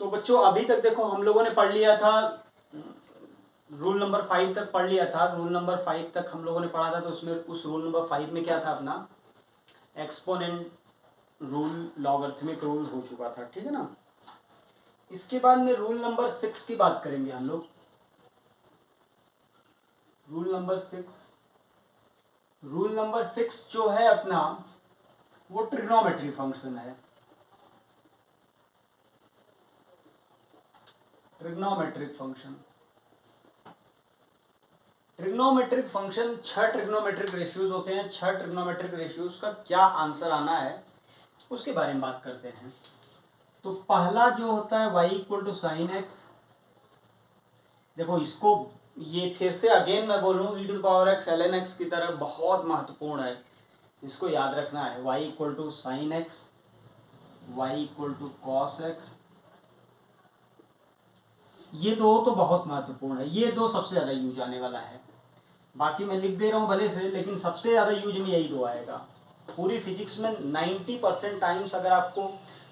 तो बच्चों अभी तक देखो हम लोगों ने पढ़ लिया था, रूल नंबर 5 तक पढ़ लिया था। रूल नंबर 5 तक हम लोगों ने पढ़ा था, तो उसमें उस रूल नंबर 5 में क्या था अपना, एक्सपोनेंट रूल, लॉगरिथमिक रूल हो चुका था, ठीक है ना। इसके बाद में रूल नंबर 6 की बात करेंगे हम लोग। रूल नंबर 6, रूल नंबर 6 जो है अपना, वो ट्रिग्नोमेट्री फंक्शन है। Trigonometric function, trigonometric function 6 trigonometric ratios होते हैं। 6 ट्रिग्नोमेट्रिक रेशियोज का क्या आंसर आना है उसके बारे में बात करते हैं। तो पहला जो होता है y equal to sine x, देखो इसको, ये फिर से अगेन मैं बोलूँ e to power x ln x की तरह बहुत महत्वपूर्ण है, इसको याद रखना है। y equal to sine x, y equal to cos x, ये दो तो बहुत महत्वपूर्ण है, ये दो सबसे ज़्यादा यूज आने वाला है। बाकी मैं लिख दे रहा हूँ भले से, लेकिन सबसे ज़्यादा यूज में यही दो आएगा। पूरी फिजिक्स में 90% टाइम्स अगर आपको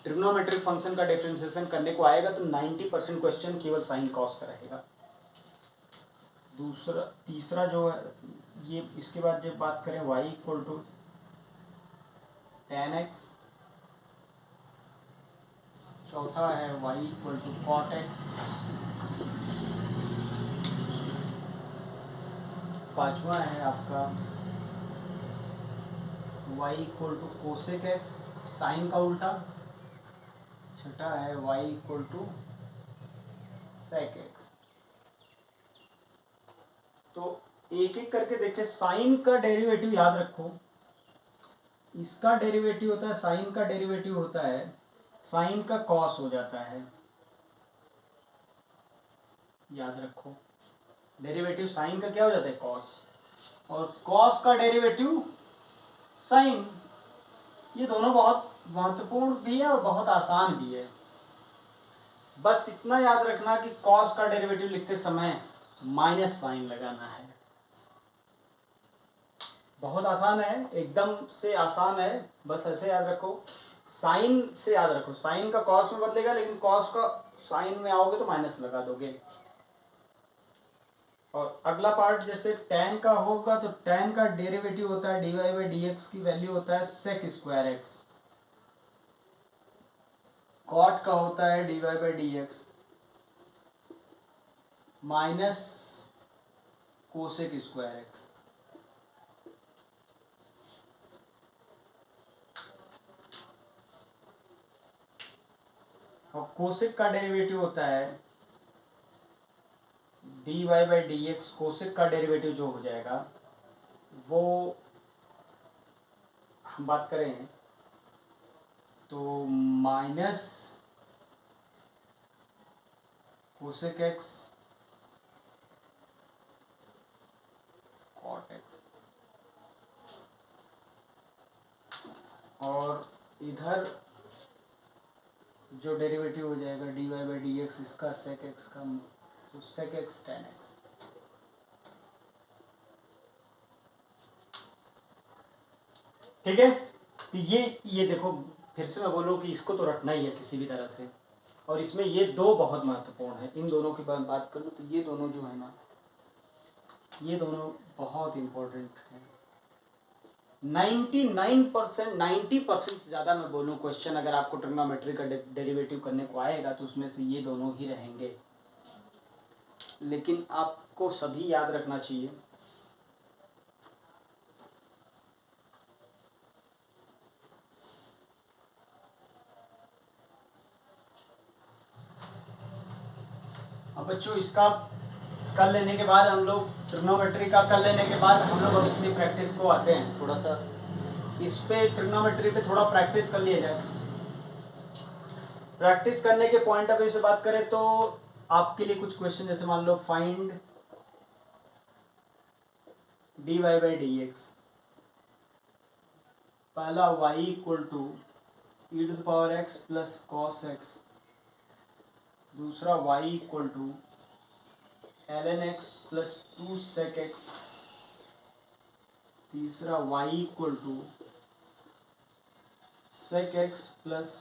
ट्रिग्नोमेट्रिक फंक्शन का डिफरेंशिएशन करने को आएगा तो 90% क्वेश्चन केवल साइन कॉस का रहेगा। दूसरा, तीसरा जो है ये, इसके बाद जब बात करें y equal to tan x, चौथा है y equal to cot x, पांचवा है आपका y equal to cosec x, sine का उल्टा, छठा है y equal to sec x. तो एक एक करके देखें। साइन का डेरिवेटिव याद रखो, इसका डेरिवेटिव होता है, साइन का डेरिवेटिव होता है, साइन का कॉस हो जाता है, याद रखो। डेरिवेटिव साइन का क्या हो जाता है, कॉस, और कॉस का डेरिवेटिव साइन। ये दोनों बहुत महत्वपूर्ण भी है और बहुत आसान भी है। बस इतना याद रखना कि कॉस का डेरिवेटिव लिखते समय माइनस साइन लगाना है। बहुत आसान है, एकदम से आसान है, बस ऐसे याद रखो। साइन से याद रखो, साइन का कॉस में बदलेगा, लेकिन कॉस का साइन में आओगे तो माइनस लगा दोगे। और अगला पार्ट जैसे tan का होगा तो tan का डेरिवेटिव होता है dy बाई डी एक्स की वैल्यू होता है सेक स्क्वायर एक्स। कॉट का होता है dy by D x minus cosec square x. और कोसेक का डेरिवेटिव होता है dy by D x. Cosec का डेरिवेटिव जो हो जाएगा वो हम बात करें तो minus cosec x cot x, और इधर जो डेरिवेटिव हो जाएगा dy बाई डी एक्स इसका सेक एक्स का, तो सेक एक्स टेन एक्स। ठीक है, तो ये देखो, फिर से मैं बोलूँ कि इसको तो रखना ही है किसी भी तरह से। और इसमें ये दो बहुत महत्वपूर्ण है, इन दोनों की बात करूँ तो ये दोनों जो है ना, ये दोनों बहुत इम्पोर्टेंट है। 99%, 90% से ज़्यादा मैं बोलूँ क्वेश्चन अगर आपको ट्रिग्नोमेट्री का डेरिवेटिव करने को आएगा तो उसमें से ये दोनों ही रहेंगे। लेकिन आपको सभी याद रखना चाहिए। अब बच्चों इसका कर लेने के बाद हम लोग, ट्रिग्नोमेट्री का कर लेने के बाद हम लोग अब इसकी प्रैक्टिस को आते हैं। थोड़ा सा इस पे ट्रिग्नोमेट्री पे थोड़ा प्रैक्टिस कर लिया जाए। प्रैक्टिस करने के पॉइंट ऑफ व्यू से बात करें तो आपके लिए कुछ क्वेश्चन, जैसे मान लो find dy by D x. पहला y equal to E to the power x plus cos x, दूसरा y equal to ln x plus two sec x, तीसरा y equal to sec x plus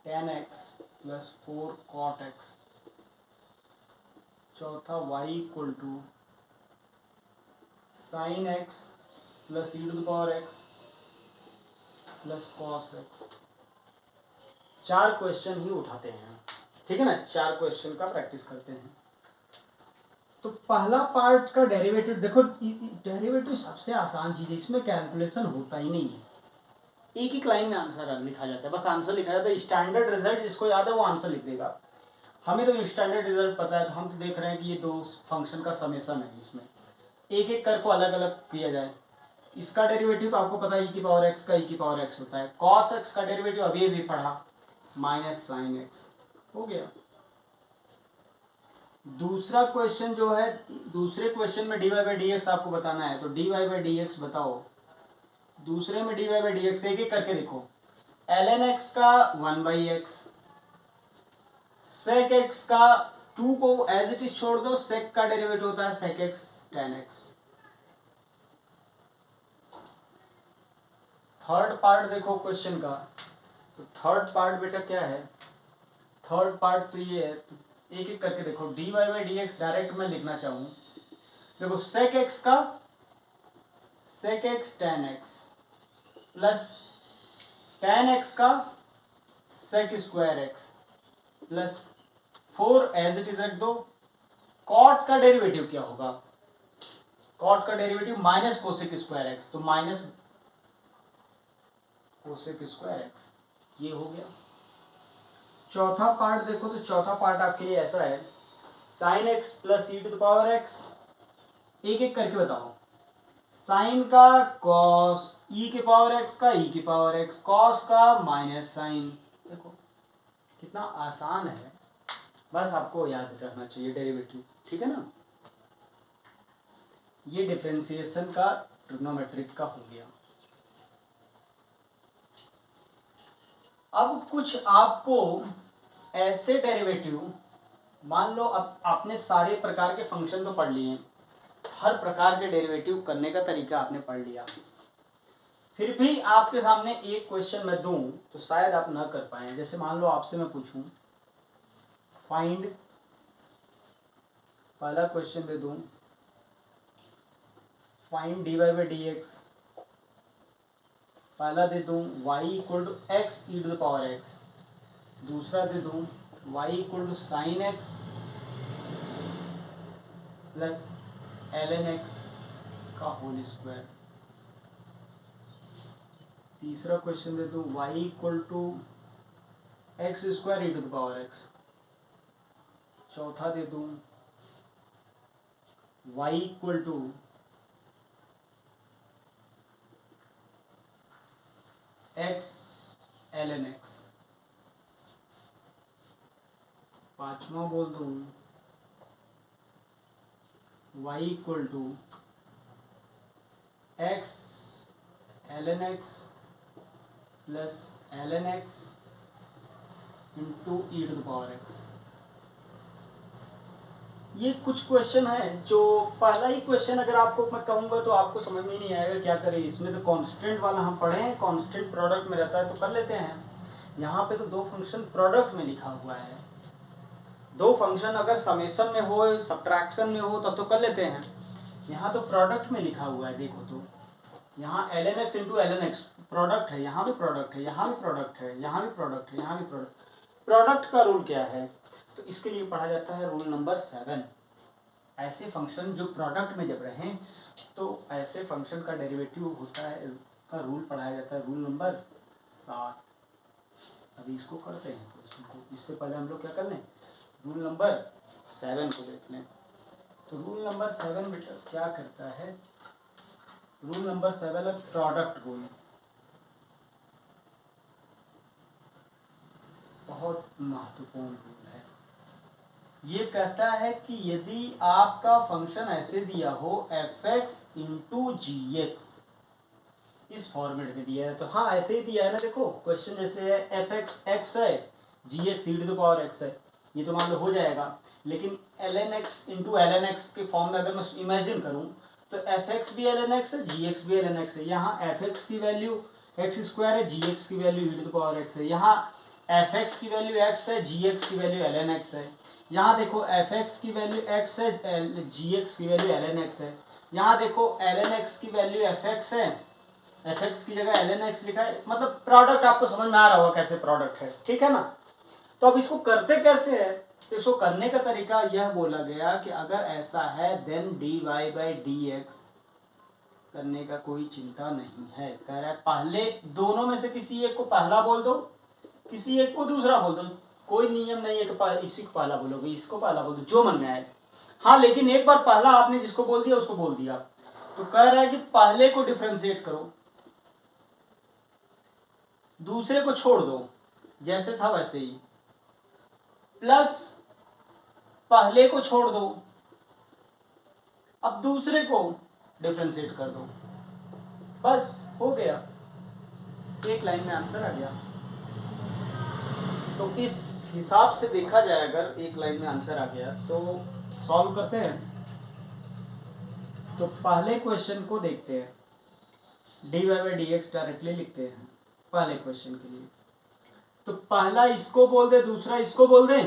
tan x, plus 4 cot x. चौथा y equal to sine x plus e to the power x plus cos x. 4 question ही उठाते हैं, ठीक है ना, 4 question का practice करते हैं। तो पहला पार्ट का डेरिवेटिव देखो, डेरिवेटिव सबसे आसान चीज़ है, इसमें कैलकुलेशन होता ही नहीं है, एक ही लाइन में आंसर लिखा जाता है, बस आंसर लिखा जाता है। स्टैंडर्ड रिजल्ट जिसको याद है वो आंसर लिख देगा। हमें तो स्टैंडर्ड रिजल्ट पता है, तो हम तो देख रहे हैं कि ये दो फंक्शन का समेशन है, इसमें एक एक कर को अलग अलग किया जाए। इसका डेरिवेटिव तो आपको पता है, ई की पावर एक्स का ई की पावर एक्स होता है। कॉस एक्स का डेरिवेटिव अभी अभी पढ़ा, माइनस साइन एक्स हो गया। दूसरा क्वेश्चन जो है, दूसरे क्वेश्चन में d Y by D x आपको बताना है, तो d Y by D x बताओ। दूसरे में d Y by D x एक एक करके देखो। एल एन एक्स का 1/x, सेक एक्स का 2 को एज इट इज छोड़ दो, सेक का डेरिवेटिव होता है sec x tan x। Third part देखो क्वेश्चन का, तो थर्ड पार्ट बेटा क्या है, थर्ड पार्ट तो ये है, तो एक एक करके देखो। D Y by D x direct मैं लिखना चाहूँ, देखो सेक एक्स का sec x tan x plus tan x का sec square x plus 4 as it is रख दो। कॉट का डेरिवेटिव क्या होगा, कॉट का derivative minus cosec square x, तो माइनस कोसेक स्क्वायर एक्स, ये हो गया। चौथा पार्ट देखो, तो चौथा पार्ट आपके लिए ऐसा है, sine x plus e to the power x. एक एक करके बताओ। साइन का कॉस ई के पावर एक्स का ई की पावर एक्स, कॉस का माइनस साइन। देखो कितना आसान है, बस आपको याद रखना चाहिए डेरिवेटिव, ठीक है ना। ये डिफरेंशिएशन का ट्रिग्नोमेट्रिक का हो गया। अब कुछ आपको ऐसे डेरिवेटिव, मान लो अब आपने सारे प्रकार के फंक्शन तो पढ़ लिए, हर प्रकार के डेरिवेटिव करने का तरीका आपने पढ़ लिया, फिर भी आपके सामने एक क्वेश्चन मैं दूं तो शायद आप ना कर पाए। जैसे मान लो आपसे मैं पूछूं, फाइंड, पहला क्वेश्चन दे दूं, find D Y by D x. पहला दे दूं y equal to x e to the power x, दूसरा दे दूं y equal to sine x plus l N x का होल स्क्वायर, तीसरा क्वेश्चन दे दूं y equal to x square e to the power x, चौथा दे दूं y equal to x l N x, पांचवा बोल दूं y equal to x l N x plus l N x into e to the power x. ये कुछ question है जो, पहला ही क्वेश्चन अगर आपको मैं कहूँगा तो आपको समझ में नहीं आएगा क्या करें। इसमें तो कांस्टेंट वाला हम पढ़े हैं, कांस्टेंट प्रोडक्ट में रहता है तो कर लेते हैं। यहाँ पे तो दो फंक्शन प्रोडक्ट में लिखा हुआ है, दो फंक्शन अगर समेशन में हो सब्ट्रैक्शन में हो तब तो कर लेते हैं। यहाँ तो प्रोडक्ट में लिखा हुआ है, देखो तो यहाँ l N x into l N x product है, यहाँ भी प्रोडक्ट है, यहाँ भी प्रोडक्ट है, यहाँ भी प्रोडक्ट है, यहाँ भी प्रोडक्ट। प्रोडक्ट का रूल क्या है, तो इसके लिए पढ़ा जाता है रूल नंबर 7। ऐसे फंक्शन जो प्रोडक्ट में जब रहें तो ऐसे फंक्शन का डेरिवेटिव होता है, का रूल पढ़ाया जाता है, रूल नंबर 7। अभी इसको करते हैं क्वेश्चन को, इससे पहले हम लोग क्या कर लें, रूल नंबर 7 को देख लें। तो रूल नंबर 7 बेटा क्या करता है, रूल नंबर 7 है प्रोडक्ट रूल। बहुत महत्वपूर्ण रूल है। ये कहता है कि यदि आपका फंक्शन ऐसे दिया हो एफ एक्स इंटू जी एक्स, इस फॉर्मेट में दिया है, तो हाँ ऐसे ही दिया है ना। देखो क्वेश्चन जैसे है एफ एक्स एक्स है, g x e to the power x है, ये तो मान लो हो जाएगा। लेकिन l N x into l N x के फॉर्म में अगर मैं इमेजिन करूँ तो एफ एक्स भी एल एन एक्स है, जी एक्स भी एल एन एक्स है। यहाँ एफ एक्स की वैल्यू एक्स स्क्वायर है, जी एक्स की value e to the power x है। यहाँ एफ एक्स की वैल्यू एक्स है, जी एक्स की वैल्यू एल एन एक्स है। यहाँ देखो एफ एक्स की वैल्यू एक्स है, जी एक्स की वैल्यू एल एन एक्स है। यहाँ देखो एल एन एक्स की वैल्यू एफ एक्स है, एफ एक्स की जगह एल एन एक्स लिखा है। मतलब प्रोडक्ट आपको समझ में आ रहा होगा कैसे प्रोडक्ट है, ठीक है ना। तो अब इसको करते कैसे है, तो इसको करने का तरीका यह बोला गया कि अगर ऐसा है then d Y by D x करने का कोई चिंता नहीं है। कह रहा है पहले दोनों में से किसी एक को पहला बोल दो, किसी एक को दूसरा बोल दो, कोई नियम नहीं है कि इसी को पहला बोलोगे, इसको पहला बोल दो, जो मन में आए। हाँ लेकिन एक बार पहला आपने जिसको बोल दिया उसको बोल दिया, तो कह रहा है कि पहले को डिफरेंशिएट करो, दूसरे को छोड़ दो, जैसे था वैसे ही, प्लस पहले को छोड़ दो, अब दूसरे को डिफरेंशिएट कर दो, बस हो गया, एक लाइन में आंसर आ गया। तो इस हिसाब से देखा जाए अगर एक लाइन में आंसर आ गया तो सॉल्व करते हैं। तो पहले क्वेश्चन को देखते हैं, d Y by D x directly लिखते हैं पहले क्वेश्चन के लिए। तो पहला इसको बोल दे, दूसरा इसको बोल दे,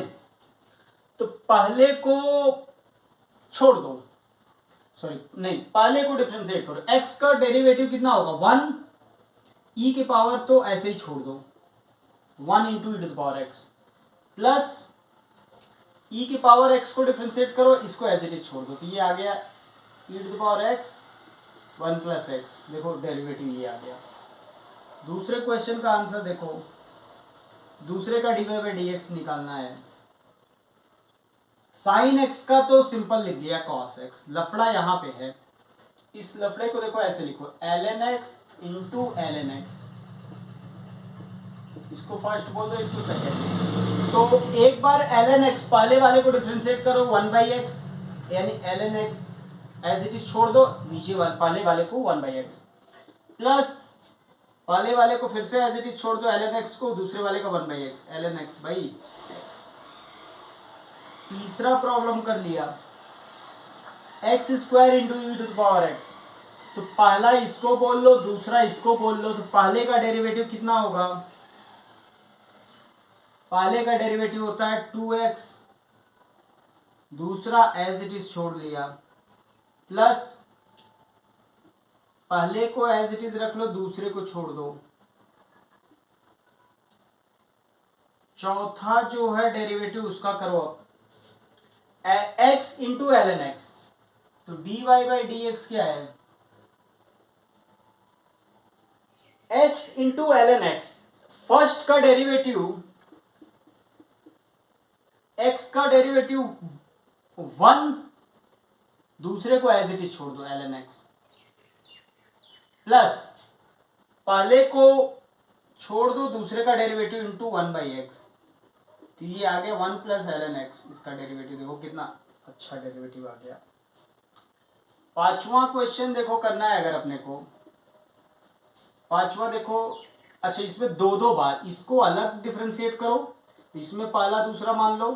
तो पहले को छोड़ दो, सॉरी नहीं, पहले को डिफरेंशिएट करो। एक्स का डेरिवेटिव कितना होगा 1, ई के पावर तो ऐसे ही छोड़ दो 1 into e to the power x, plus e की पावर एक्स को डिफरेंशिएट करो, इसको एज इट इज छोड़ दो, तो ये आ गया e to the power x 1 plus x. देखो डेरिवेटिव ये आ गया। दूसरे क्वेश्चन का आंसर देखो, दूसरे का d Y by D x निकालना है। साइन एक्स का तो सिंपल लिख दिया कॉस एक्स, लफड़ा यहाँ पे है, इस लफड़े को देखो ऐसे लिखो l N x into l N x, इसको फर्स्ट बोल दो, इसको सेकेंड। तो एक बार एल एन एक्स पहले वाले को डिफरेंशिएट करो 1 बाई एक्स, यानी l N x as it is छोड़ दो, नीचे वाले पहले वाले को 1 बाई एक्स, प्लस पहले वाले को फिर से एज इट इज छोड़ दो एल एन एक्स को, दूसरे वाले का 1 by x, l N x by x. तीसरा प्रॉब्लम कर लिया, x square into e to the power x. तो पहला इसको बोल लो, दूसरा इसको बोल लो, तो पहले का डेरिवेटिव कितना होगा, पहले का डेरिवेटिव होता है 2x, दूसरा एज इट इज छोड़ दिया, प्लस पहले को एज इट इज रख लो, दूसरे को छोड़ दो, चौथा जो है डेरिवेटिव उसका करो x into l N x. तो d Y by D x क्या है, x into l N x, first का डेरिवेटिव x का डेरिवेटिव 1, दूसरे को एज इट इज छोड़ दो एल एन एक्स, प्लस पहले को छोड़ दो, दूसरे का डेरिवेटिव इंटू 1 बाई एक्स, तो ये आ गया 1 प्लस एल एन एक्स, इसका डेरिवेटिव देखो कितना अच्छा डेरिवेटिव आ गया। पांचवा क्वेश्चन देखो करना है अगर अपने को, पांचवा देखो, अच्छा इसमें दो दो बार इसको अलग डिफरेंशिएट करो, इसमें पहला दूसरा मान लो,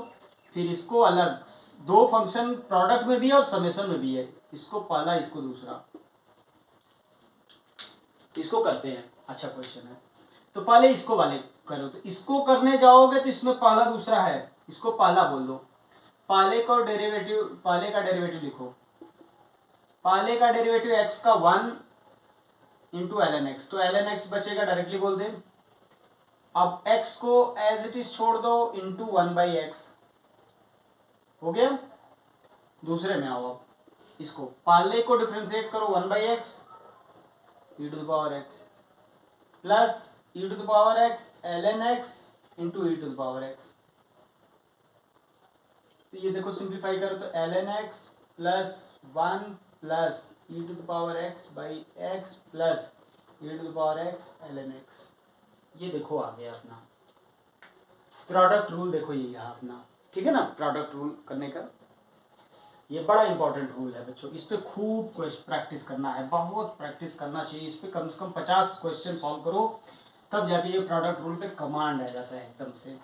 फिर इसको अलग, दो फंक्शन प्रोडक्ट में भी है और समेशन में भी है, इसको पहला इसको दूसरा, इसको करते हैं। अच्छा क्वेश्चन है, तो पहले इसको वाले करो, तो इसको करने जाओगे तो इसमें पहला दूसरा है, इसको पहला बोल दो, पहले का डेरिवेटिव लिखो, पहले का डेरिवेटिव एक्स का 1 इंटू एल एन एक्स, तो एल एन एक्स बचेगा, डायरेक्टली बोल दे। अब x को एज इट इज छोड़ दो इंटू 1 बाई एक्स, हो गया। दूसरे में आओ, अब इसको पहले को डिफरेंशिएट करो 1 by x e to the power x, plus e to the power x l N x into e to the power x. तो ये देखो सिंप्लीफाई करो तो l N x plus 1 plus e to the power x by x plus e to the power x l N x. ये देखो आ गया अपना product rule, देखो ये यहाँ अपना, ठीक है ना, प्रोडक्ट रूल करने का ये बड़ा इंपॉर्टेंट रूल है बच्चों, इस पे खूब प्रैक्टिस करना है, बहुत प्रैक्टिस करना चाहिए, इस पे कम से कम 50 क्वेश्चन सॉल्व करो, तब जाके ये प्रोडक्ट रूल पे कमांड आ जाता है एकदम से।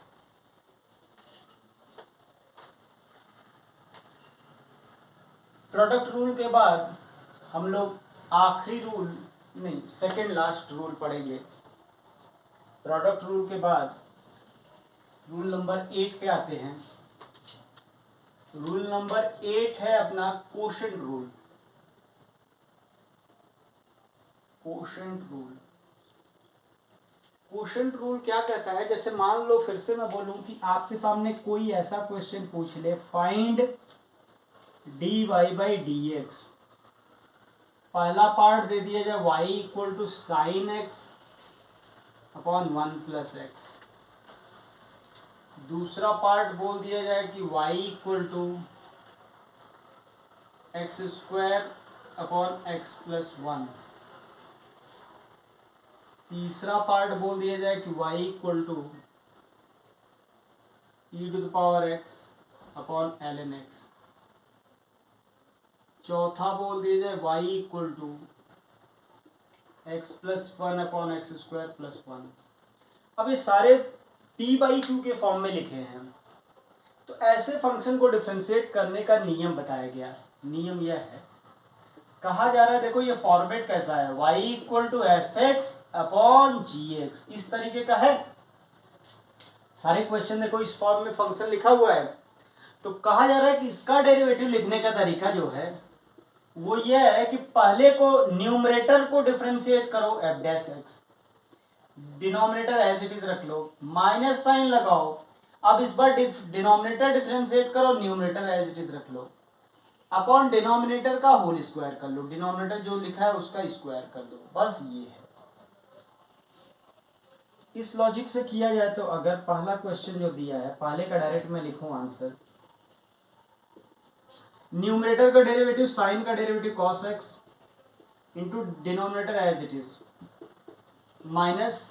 प्रोडक्ट रूल के बाद हम लोग आखिरी रूल नहीं, सेकेंड लास्ट रूल पढ़ेंगे। प्रोडक्ट रूल के बाद रूल नंबर 8 पे आते हैं। रूल नंबर 8 है अपना quotient rule. Quotient rule, quotient rule क्या कहता है, जैसे मान लो फिर से मैं बोलूं कि आपके सामने कोई ऐसा क्वेश्चन पूछ ले, find D Y by D x. पहला पार्ट दे दिया जाए y equal to sine X upon 1 plus X. दूसरा पार्ट बोल दिया जाए कि y equal to x square upon X plus 1। तीसरा पार्ट बोल दिया जाए कि y equal to E to the power X upon L N X. चौथा बोल दिया जाए y equal to X plus 1 upon X square plus 1। अब ये सारे p बाई क्यू के फॉर्म में लिखे हैं, तो ऐसे फंक्शन को डिफरेंशिएट करने का नियम बताया गया। नियम यह है, कहा जा रहा है, देखो ये फॉर्मेट कैसा है, y equal to f x upon g x, इस तरीके का है। सारे क्वेश्चन देखो इस फॉर्म में फंक्शन लिखा हुआ है। तो कहा जा रहा है कि इसका डेरिवेटिव लिखने का तरीका जो है वो ये है कि पहले को न्यूमरेटर को डिफरेंशिएट करो f dash x, denominator as it is रख लो, माइनस साइन लगाओ। अब इस बार डिनोमिनेटर डिफरेंशिएट करो, न्यूमरेटर एज इट इज रख लो, अपॉन डिनोमिनेटर का होल स्क्वायर कर लो, डिनोमिनेटर जो लिखा है उसका स्क्वायर कर दो। बस ये है, इस लॉजिक से किया जाए तो अगर पहला क्वेश्चन जो दिया है, पहले का डायरेक्ट मैं लिखूं आंसर, न्यूमरेटर का डेरिवेटिव साइन का derivative cos x into denominator as it is, minus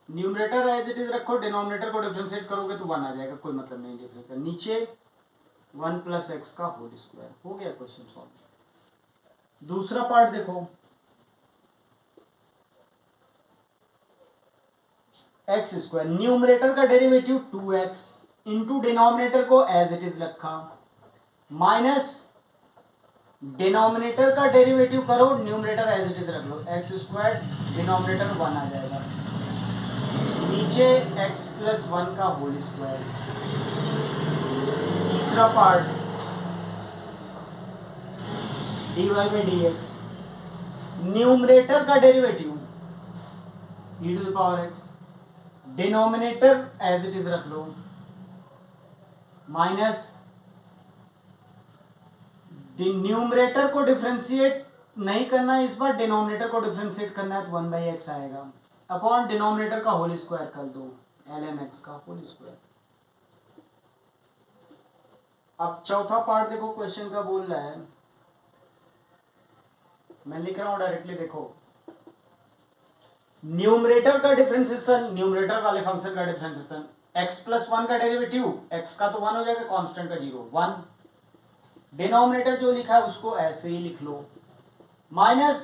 numerator as it is रखो, डिनोमिनेटर को डिफरेंशिएट करोगे तो 1 आ जाएगा, कोई मतलब नहीं डिफरेंस का, नीचे 1 प्लस एक्स का होल स्क्वायर। हो गया क्वेश्चन सॉल्व। दूसरा पार्ट देखो, एक्स स्क्वायर, न्यूमरेटर का डेरिवेटिव 2x इंटू डिनोमिनेटर को एज इट इज रखा, माइनस डिनोमिनेटर का डेरिवेटिव करो, न्यूमरेटर एज इट इज रख लो, एक्स स्क्वायर, डिनोमिनेटर 1 आ जाएगा, नीचे x प्लस 1 का होल स्क्वायर। तीसरा part d Y by D x, numerator का derivative e to the power x, denominator as it is रख लो, माइनस न्यूमरेटर को डिफरेंशिएट नहीं करना है इस बार, डिनोमिनेटर को डिफरेंशिएट करना है तो 1 बाई एक्स आएगा, अपॉन डिनोमिनेटर का होल स्क्वायर कर दो, एल एन एक्स का होल स्क्वायर। अब चौथा पार्ट देखो क्वेश्चन का बोल रहा है, मैं लिख रहा हूं डायरेक्टली, देखो न्यूमरेटर का डिफरेंशिएशन, न्यूमरेटर वाले फंक्शन का डिफरेंशिएशन, x प्लस 1 का डेरिवेटिव, x का तो 1 हो जाएगा, कांस्टेंट का 0, 1, डिनोमिनेटर जो लिखा है उसको ऐसे ही लिख लो, माइनस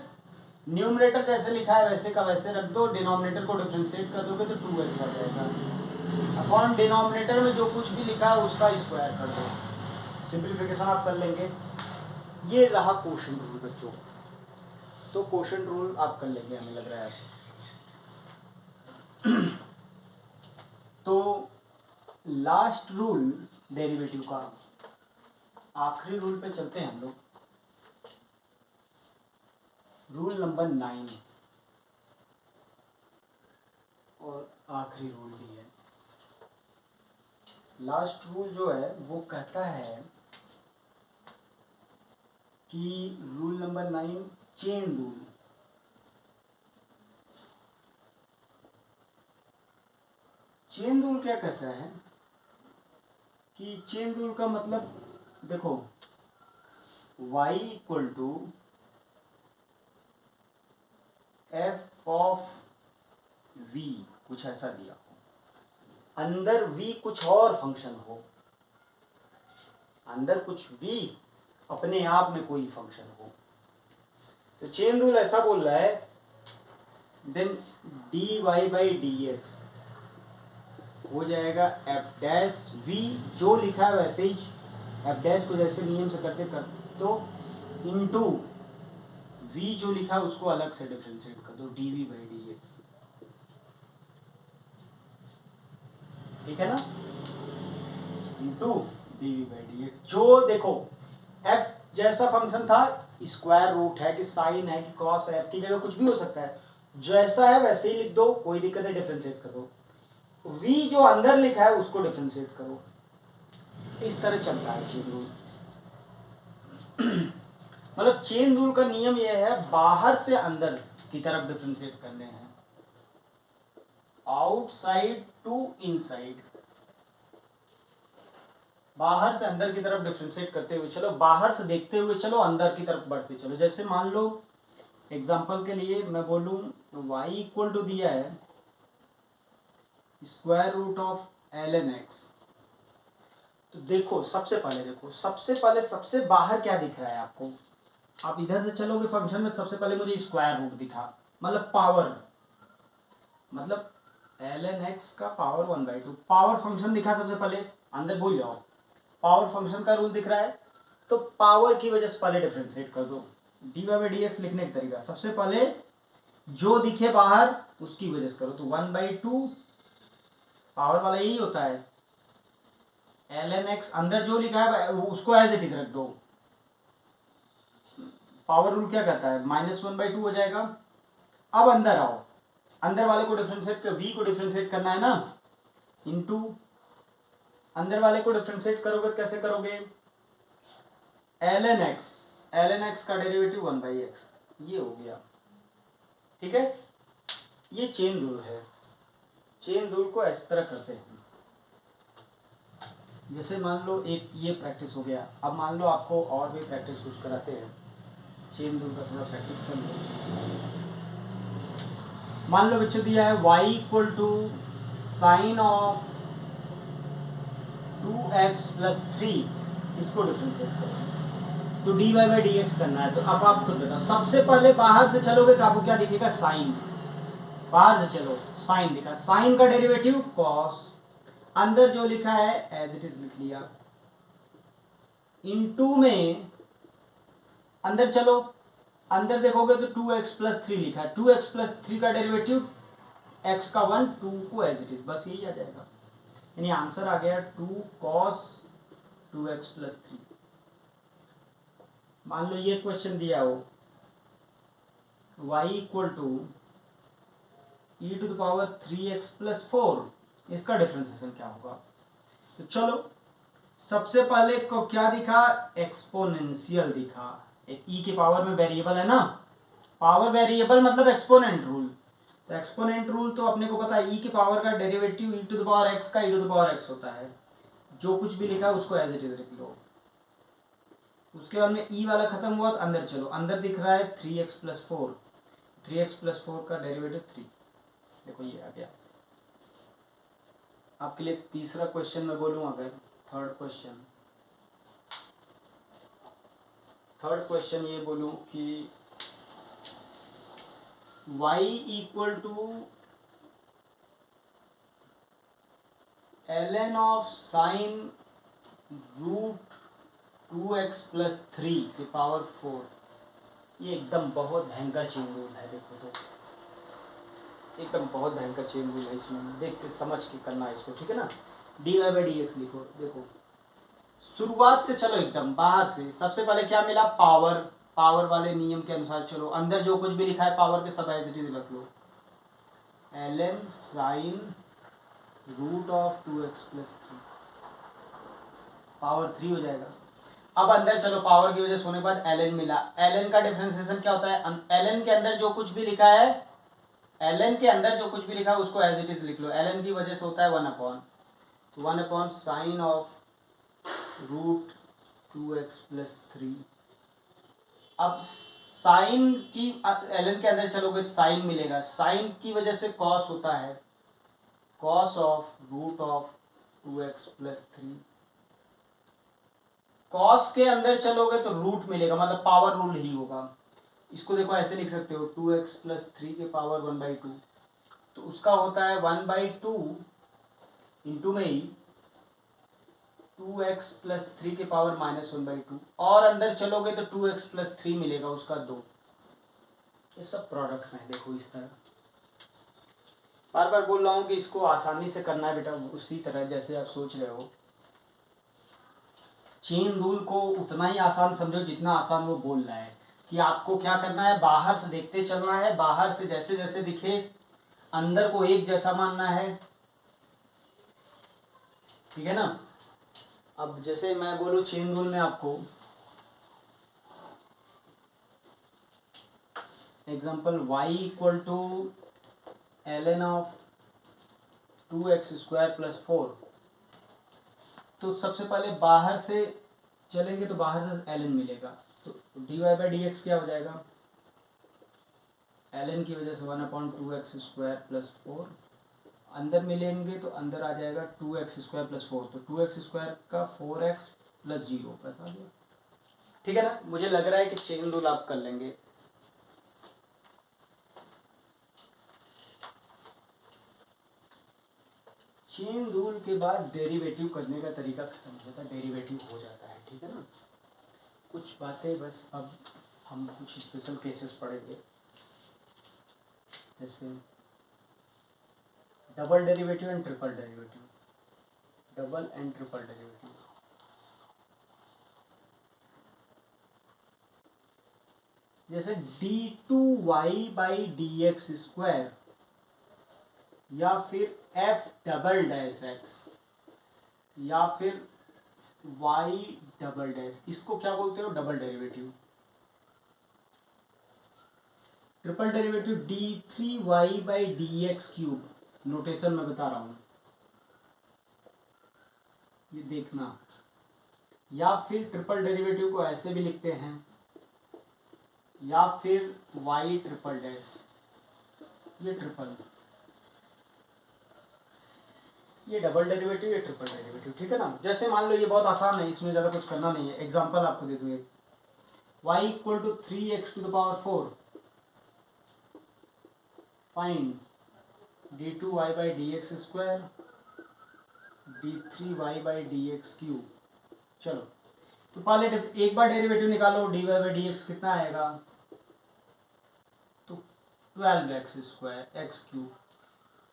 न्यूमरेटर जैसे लिखा है वैसे का वैसे रख दो, डिनोमिनेटर को डिफरेंशिएट कर दोगे तो 2x आ जाएगा, अपॉन डिनोमिनेटर में जो कुछ भी लिखा है उसका स्क्वायर कर दो। सिंप्लीफिकेशन आप कर लेंगे। ये रहा कोशेंट रूल बच्चों, तो कोशेंट रूल आप कर लेंगे हमें लग रहा है। तो लास्ट रूल डेरिवेटिव का, आखिरी रूल पे चलते हैं हम लोग, रूल नंबर 9 और आखिरी रूल भी है। लास्ट रूल जो है वो कहता है कि rule number 9 chain rule, chain rule क्या कहता है कि चेन रूल का मतलब देखो, y equal to f of v, कुछ ऐसा दिया हो, अंदर v कुछ और फंक्शन हो, अंदर कुछ v अपने आप में कोई फंक्शन हो, तो चेन रूल ऐसा बोल रहा है, then d Y by D x हो जाएगा एफ डैश v, जो लिखा है वैसे ही एफ डैश को जैसे नियम से करते कर तो इनटू v जो लिखा है उसको अलग से डिफरेंशिएट कर दो, d v by D x. ठीक है ना, इंटू dv/dx। जो देखो f जैसा फंक्शन था, स्क्वायर रूट है कि साइन है कि कॉस है, f की जगह कुछ भी हो सकता है, जैसा है वैसे ही लिख दो, कोई दिक्कत है, डिफरेंशिएट कर दो। v जो अंदर लिखा है उसको डिफरेंशिएट करो, इस तरह चलता है चेन रूल। मतलब चेन रूल का नियम यह है, बाहर से अंदर की तरफ डिफरेंशिएट करने हैं, आउटसाइड टू इनसाइड, बाहर से अंदर की तरफ डिफरेंशिएट करते हुए चलो, बाहर से देखते हुए चलो, अंदर की तरफ बढ़ते चलो। जैसे मान लो एग्जांपल के लिए मैं बोलूं y इक्वल टू दिया है square root of ln x, तो देखो सबसे पहले सबसे बाहर क्या दिख रहा है आपको, आप इधर से चलोगे फंक्शन में, सबसे पहले मुझे स्क्वायर रूट दिखा, मतलब पावर, मतलब ln x का पावर 1/2 पावर फंक्शन दिखा सबसे पहले, अंदर भूल जाओ, पावर फंक्शन का रूल दिख रहा है, तो पावर की वजह से पहले डिफरेंशिएट कर दो। dy/dx लिखने का तरीका, सबसे पहले जो दिखे बाहर उसकी वजह से करो, तो 1/2 पावर वाला यही होता है, ln x अंदर जो लिखा है उसको एज इट इज रख दो, पावर रूल क्या कहता है, -1/2 हो जाएगा। अब अंदर आओ, अंदर वाले को डिफरेंशिएट कर, v को डिफरेंशिएट करना है ना, इनटू अंदर वाले को डिफरेंशिएट करोगे तो कैसे करोगे, ln x का डेरिवेटिव 1/x, ये हो गया, ठीक है। ये चेन रूल है, चेन रूल को इस तरह करते हैं। जैसे मान लो एक ये प्रैक्टिस हो गया, अब मान लो आपको और भी प्रैक्टिस कुछ कराते हैं, चेन रूल का थोड़ा प्रैक्टिस कर लो। मान लो बच्चों दिया है y equal to sine of 2x + 3, इसको डिफरेंशिएट करो, तो dy/dx करना है। तो अब आप खुद बताओ, सबसे पहले बाहर से चलोगे तो आपको क्या दिखेगा, साइन, बाहर से चलो साइन दिखा, साइन का डेरिवेटिव कॉस, अंदर जो लिखा है एज इट इज लिख लिया, इनटू में अंदर चलो, अंदर देखोगे तो 2x + 3 लिखा है, 2x + 3 का डेरिवेटिव x का 1 2 को एज इट इज, बस यही आ जाएगा, यानी आंसर आ गया 2 cos 2x + 3। मान लो ये क्वेश्चन दिया हो y equal to e⁻³ 3x + 4, इसका डिफरेंशिएशन क्या होगा। तो चलो सबसे पहले को क्या दिखा, एक्सपोनेंशियल दिखा, एक e के पावर में वेरिएबल है ना, पावर वेरिएबल मतलब एक्सपोनेंट रूल, तो एक्सपोनेंट रूल तो अपने को पता है, e के पावर का डेरिवेटिव e⁻x का e⁻x होता है, जो कुछ भी लिखा है उसको एज इट इज लिख लो। उसके बाद में e वाला खत्म हुआ तो अंदर चलो, अंदर दिख रहा है 3x + 4, 3x + 4 का डेरिवेटिव 3, देखो ये आ गया। आपके लिए तीसरा क्वेश्चन मैं बोलूँ, अगर थर्ड क्वेश्चन ये बोलूँ कि y equal to ln of sine root 2x + 3 के पावर 4, ये एकदम बहुत भयंकर चेन रूल है, देखो तो एकदम बहुत भयंकर चेन रूल है, इसमें देख के समझ के करना है इसको, ठीक है ना। dy/dx लिखो, देखो शुरुआत से चलो एकदम बाहर से, सबसे पहले क्या मिला, पावर, पावर वाले नियम के अनुसार चलो, अंदर जो कुछ भी लिखा है पावर के सब एज इट इज रख लो, ln sine root of 2x + 3 power 3 हो जाएगा। अब अंदर चलो, पावर की वजह से होने के बाद ln मिला, ln का डिफरेंशिएशन क्या होता है, ln के अंदर जो कुछ भी लिखा है, ln के अंदर जो कुछ भी लिखा है उसको एज इट इज लिख लो, ln की वजह से होता है 1/1 साइन ऑफ रूट 2x + 3। अब साइन की ln के अंदर चलोगे तो साइन मिलेगा, साइन की वजह से कॉस होता है, cos of root of 2x + 3। Cos के अंदर चलोगे तो रूट मिलेगा, मतलब पावर रूल ही होगा, इसको देखो ऐसे लिख सकते हो 2x + 3 के पावर 1/2, तो उसका होता है 1/2 इंटू में ही 2x + 3 के पावर -1/2, और अंदर चलोगे तो 2x + 3 मिलेगा, उसका 2, ये सब प्रोडक्ट्स हैं, देखो इस तरह बार बार बोल रहा हूँ कि इसको आसानी से करना है बेटा, उसी तरह जैसे आप सोच रहे हो। चेन रूल को उतना ही आसान समझो जितना आसान वो बोल रहा है। कि आपको क्या करना है, बाहर से देखते चलना है, बाहर से जैसे जैसे दिखे अंदर को एक जैसा मानना है, ठीक है ना। अब जैसे मैं बोलूँ चेन रूल में आपको example y equal to ln of 2x² + 4, तो सबसे पहले बाहर से चलेंगे तो बाहर से ln मिलेगा, तो dy/dx क्या हो जाएगा, ln की वजह से 1/2x² + 4, अंदर मिलेंगे तो अंदर आ जाएगा 2x² + 4, तो 2x² का 4x + 0 कैसा आ गया, ठीक है ना। मुझे लग रहा है कि चेन रूल आप कर लेंगे। चेन रूल के बाद डेरिवेटिव करने का तरीका खत्म हो जाता है, डेरिवेटिव हो जाता है, ठीक है ना। कुछ बातें बस अब हम कुछ स्पेशल केसेस पढ़ेंगे, जैसे double derivative and triple derivative, double and triple derivative. जैसे d2y/dx² या फिर f"x या फिर y", इसको क्या बोलते हो, double derivative. Triple derivative d3y/dx³, notation में बता रहा हूं, ये देखना। या फिर ट्रिपल डेरिवेटिव को ऐसे भी लिखते हैं, या फिर y', ये ट्रिपल, ये डबल डेरिवेटिव, ये ट्रिपल डेरिवेटिव, ठीक है ना। जैसे मान लो ये बहुत आसान है, इसमें ज़्यादा कुछ करना नहीं है। एग्जांपल आपको दे दूँ एक, y equal to 3x⁴, find d2y/dx² d3y/dx³। चलो तो पहले एक बार डेरिवेटिव निकालो, dy/dx कितना आएगा, तो 12x², x³।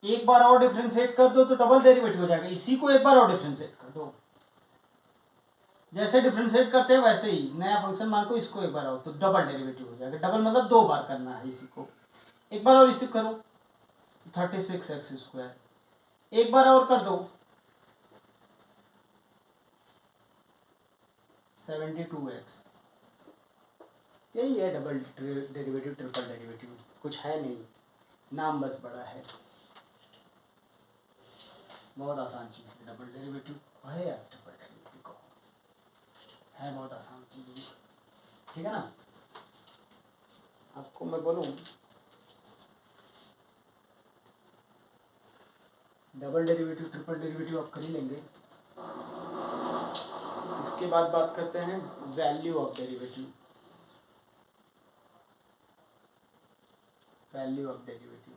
एक बार और डिफरेंशिएट कर दो तो डबल डेरिवेटिव हो जाएगा, इसी को एक बार और डिफरेंशिएट कर दो। जैसे डिफरेंशिएट करते हैं वैसे ही नया फंक्शन मान को इसको एक बार और, तो डबल डेरिवेटिव हो जाएगा। डबल मतलब 2 बार करना है इसी को, एक बार और इसी करो 36x², एक बार और कर दो 72x। यही है डबल डेरिवेटिव, ट्रिपल डेरिवेटिव, कुछ है नहीं, नाम बस बड़ा है। बहुत आसान चीज़ है डबल डेरिवेटिव है या ट्रिपल डेरिवेटिव को, है बहुत आसान चीज़, ठीक है ना। आपको मैं बोलूँ डबल डेरिवेटिव ट्रिपल डेरिवेटिव आप कर ही लेंगे। इसके बाद बात करते हैं value of derivative, value of derivative.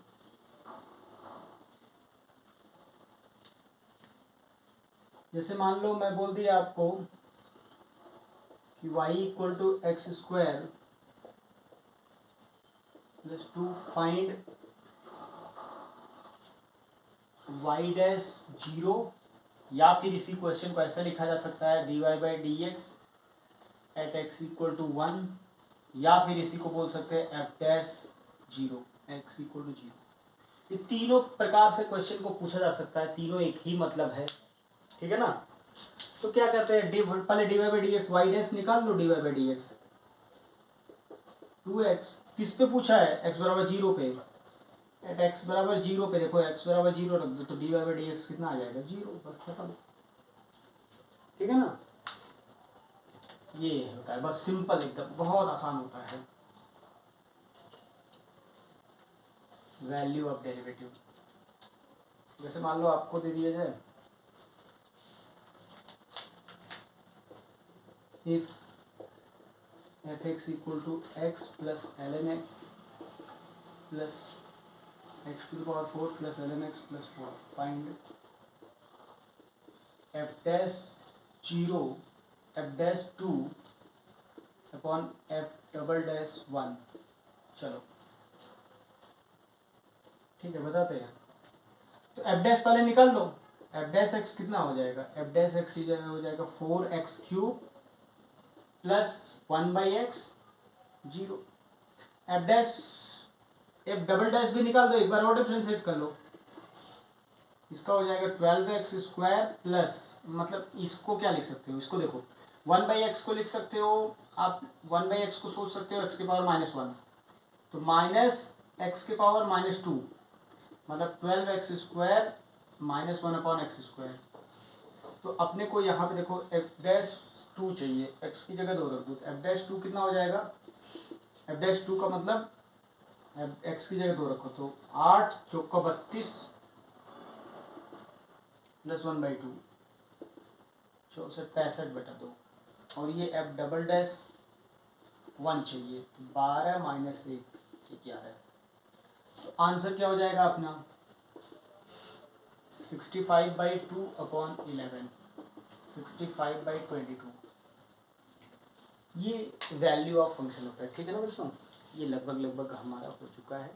जैसे मान लो मैं बोल दिया आपको कि y equal to x² + 2 find y'0, या फिर इसी क्वेश्चन को ऐसा लिखा जा सकता है dy/dx eight x equal to 1, या फिर इसी को बोल सकते हैं f'0 x इक्वल टू 0। ये तीनों प्रकार से क्वेश्चन को पूछा जा सकता है, तीनों एक ही मतलब है, ठीक है ना। तो क्या कहते हैं, पहले dy/dx y' निकाल लो, dy/dx 2x किस पे पूछा है, x = 0 पे, एट x = 0 पे देखो x = 0 रख दो तो dy/dx कितना आ जाएगा, 0, बस खत्म, ठीक है ना। ये होता है बस, सिंपल एकदम, बहुत आसान होता है वैल्यू ऑफ डेरिवेटिव। जैसे मान लो आपको दे दिया जाए if f(x) equal to x plus ln x plus x⁴ plus ln x plus 4, find f'0 f'2 upon f'1। चलो ठीक है, बताते हैं। तो एफ डैश पहले निकाल लो। एफ डैश एक्स कितना हो जाएगा, एफ डैश एक्स हो जाएगा 4x³ plus 1/x 0। F dash F double dash भी निकाल दो, एक बार और डिफ्रेंशिएट कर लो। इसका हो जाएगा 12x² प्लस, मतलब इसको क्या लिख सकते हो, इसको देखो 1/x को लिख सकते हो आप, 1/x को सोच सकते हो x की पावर -1, तो -x⁻², मतलब 12x² -1/x²। तो अपने को यहाँ पे देखो f'2 चाहिए, x की जगह 2 रख दो, f'2 कितना हो जाएगा, f'2 का मतलब x की जगह 2 रखो तो 8 चौका 32 प्लस 1/2 64/2, और ये f डबल डैश 1 चाहिए तो 12 -1 ये क्या है। तो आंसर क्या हो जाएगा अपना 65/2/11, 65/22। ये वैल्यू ऑफ फंक्शन होता है, ठीक है ना बच्चों। ये लगभग हमारा हो चुका है।